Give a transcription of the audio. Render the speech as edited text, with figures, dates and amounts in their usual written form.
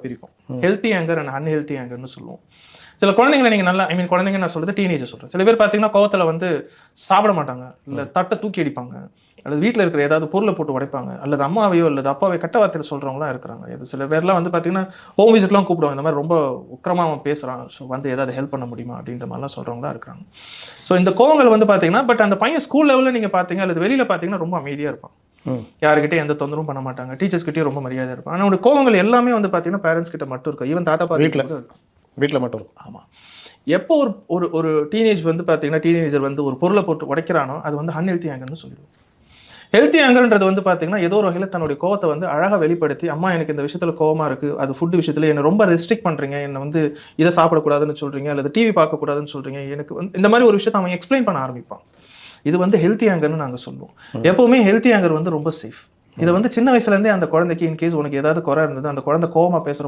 பிரிப்போம். Healthy anchor and unhealthy ஆங்கர்னு சொல்லுவோம். சில குழந்தைங்களை நீங்கள் நல்லா குழந்தைங்க நான் சொல்கிறது டீனேஜர் சொல்கிறேன். சில பேர் பார்த்தீங்கன்னா கோவத்தில் வந்து சாப்பிட மாட்டாங்க, இல்லை தட்டை தூக்கி அடிப்பாங்க, அல்லது வீட்டில் இருக்கிற ஏதாவது பொருளை போட்டு உடைப்பாங்க, அல்லது அம்மாவையோ அல்லது அப்பாவையோ கட்ட வார்த்தையில் சொல்கிறவங்களாம் இருக்கிறாங்க. இது சில பேர்லாம் வந்து பார்த்தீங்கன்னா ஹோம் விசிட்லாம் கூப்பிடுவாங்க, இந்த மாதிரி ரொம்ப உக்கிரமாக அவன் பேசுகிறான், ஸோ வந்து ஏதாவது ஹெல்ப் பண்ண முடியுமா அப்படின்ற மாதிரிலாம் சொல்கிறவங்களாம் இருக்கிறாங்க. ஸோ இந்த கோவங்கள் வந்து பார்த்தீங்கன்னா பட் அந்த பையன் ஸ்கூல் லெவலில் நீங்கள் பார்த்தீங்க அல்லது வெளியில் பார்த்தீங்கன்னா ரொம்ப அமைதியாக இருப்பான், யாருக்கிட்டே எந்த தொந்தரவும் பண்ண மாட்டாங்க, டீச்சர்ஸ் கிட்டே ரொம்ப மரியாதையாக இருப்பாங்க. ஆனால் கோவங்கள் எல்லாமே வந்து பார்த்தீங்கன்னா பேரண்ட்ஸ் கிட்ட மட்டும் இருக்கும், ஈவன் தாத்தா பாட்டி வீட்டில் மட்டும் இருக்கும். ஆமாம். எப்போ ஒரு டீனேஜ் வந்து பார்த்தீங்கன்னா டீனேஜர் வந்து ஒரு பொருளை போட்டு உடைக்கிறானோ அது வந்து அன்ஹெல்த்தி ஆங்கர்னு சொல்லிடுவோம். ஹெல்த்தி ஆங்கர்ன்றது வந்து பார்த்தீங்கன்னா ஏதோ ஒரு வகையில் தன்னுடைய கோவத்தை வந்து அழகாக வெளிப்படுத்தி, அம்மா எனக்கு இந்த விஷயத்தில் கோவமாக இருக்குது, அது ஃபுட்டு விஷயத்தில் என்னை ரொம்ப ரெஸ்ட்ரிக்ட் பண்ணுறீங்க, என்னை வந்து இதை சாப்பிடக்கூடாதுன்னு சொல்கிறீங்க, அல்லது டிவி பார்க்கக்கூடாதுன்னு சொல்கிறீங்க, எனக்கு வந்து இந்த மாதிரி ஒரு விஷயத்தை அவன் எக்ஸ்பிளைன் பண்ண ஆரம்பிப்பான். இது வந்து ஹெல்த்தி ஆங்கர்னு நாங்கள் சொல்லுவோம். எப்போவுமே ஹெல்த்தி ஆங்கர் வந்து ரொம்ப சேஃப். இதை வந்து சின்ன வயசுலேருந்தே அந்த குழந்தைக்கு இன்கேஸ் உனக்கு ஏதாவது குறை இருந்தது, அந்த குழந்தை கோவமாக பேசுகிற